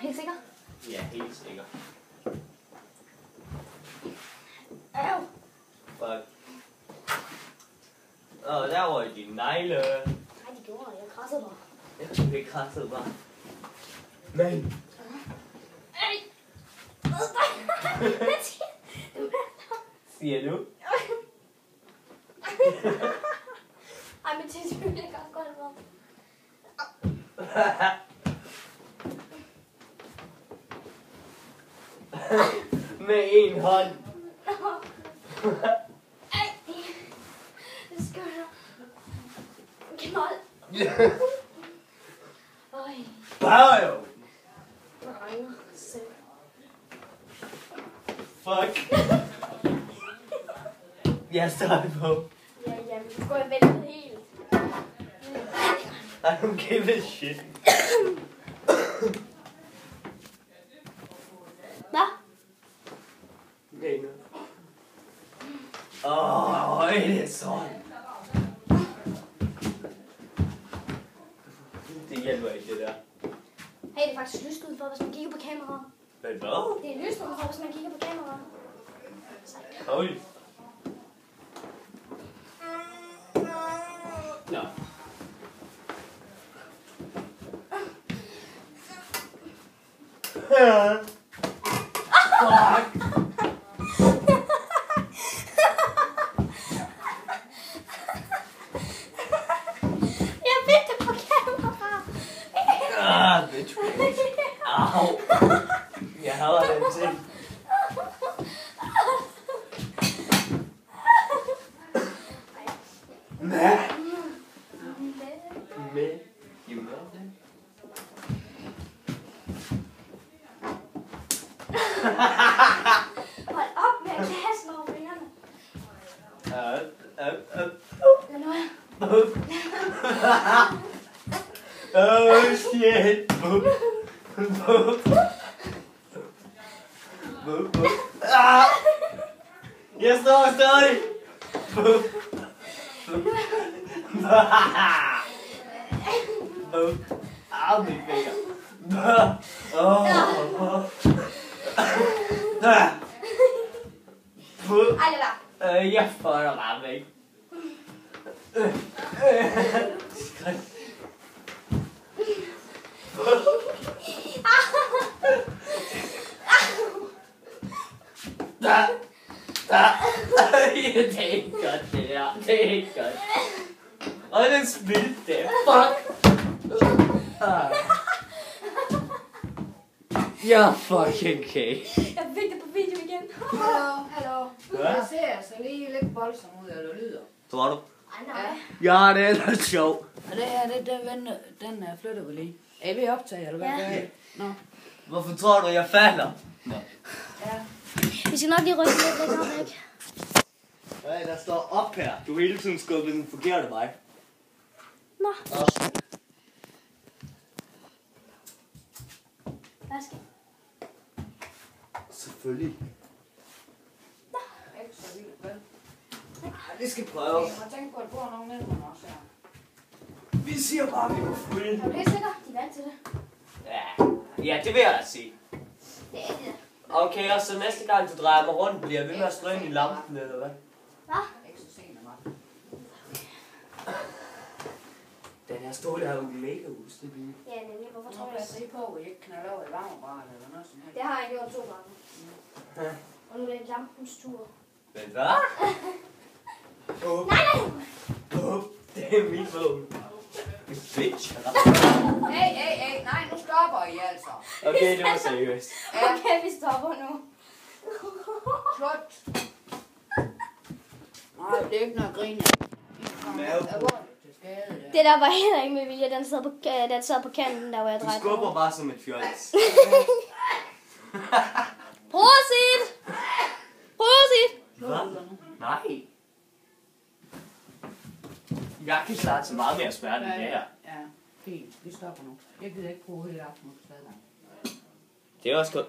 Helt sikker? Ja, helt sikker. Au. Fuck. Åh, der var din negle. Nej, det gjorde jeg. Jeg krassede mig. Jeg fik krasset bare. Nej. Ej. Hvad siger du? Siger du? Ej, men det er jeg godt med. Med en hånd. Ej. Det skal jeg. Knold. Øj. Bare jo. Drenge. Selv. Fuck. Jeg står på. Ja, men du går i væltet helt. I don't give a shit. Hvad? Okay, nu. Åh, det er sådan. Det hjælper ikke, det der. Hey, det er faktisk lyst udenfor, hvis man kigger på kameraet. Men hvad? Det er lyst udenfor, hvis man kigger på kameraet. Oj. Nå. Ja. Fuck. Jeg fik det på kamera. Ah, bitch. Au. Jeg hader den ting. Med. Med. You know that? Hold op med at kaste mig over fingrene. Lad nu her. Oh shit. Ah. Jeg står stadig. Au, min finger. Ej, lad være. Jeg får dig bare væk. Det er ikke godt, det der. Det er ikke godt. Og den spildte det. Fuck. Jeg er fucking okay. Jeg fik det på video igen. Hallo. Hvad? Jeg ser så lige lidt voldsom ud, eller lyder. Tror du? Ej, nej. Ja, det er da sjovt. Og det her, den flytter vi lige. Er vi optaget, eller hvad Ja. gør I? Nå. Hvorfor tror du, jeg falder? Ja. Vi skal nok lige rykke lidt længere væk. Ja, der står op her. Du er hele tiden skubbet den forkerte vej. Nå, Op. hvad skal Selvfølgelig. Ikke så vildt, vel? Ej, vi skal prøve. Jeg har tænkt på, at du har nogle med mig også her. Vi siger bare, at vi er fulde. Er du helt sikker? De er vant til det. Ja, det vil jeg da sige. Det er det. Okay, og så næste gang du drejer mig rundt, bliver jeg ved med at slå ind i lampen, eller hvad? Hvad? Ikke så sent af mig. Den her stol er jo mega ustabil. Ja, nemlig. Hvorfor Nu tror kan du jeg det? se på, at I ikke knalder over i varmeapparatet eller noget sådan her. Det har jeg gjort 2 gange. Og nu er det lampens tur. Men hvad? Nej! Det er min vågen. Bitch. Hey, nej, nu stopper I altså. Okay, det var seriøst. Ja, Okay, vi stopper nu. slut. Nej, det er ikke noget grin. Alvorligt til skade, det. Det der var heller ikke med vilje. Den sad på kanten, der hvor jeg Du drejede. skubber bare som et fjols. Prosit! Prosit! Hvad? Nej. Jeg kan klare så meget mere smerte end det her. Ja, fint. Vi stopper nu. Jeg gider ikke bruge hele aftenen på stedet. Det er også godt.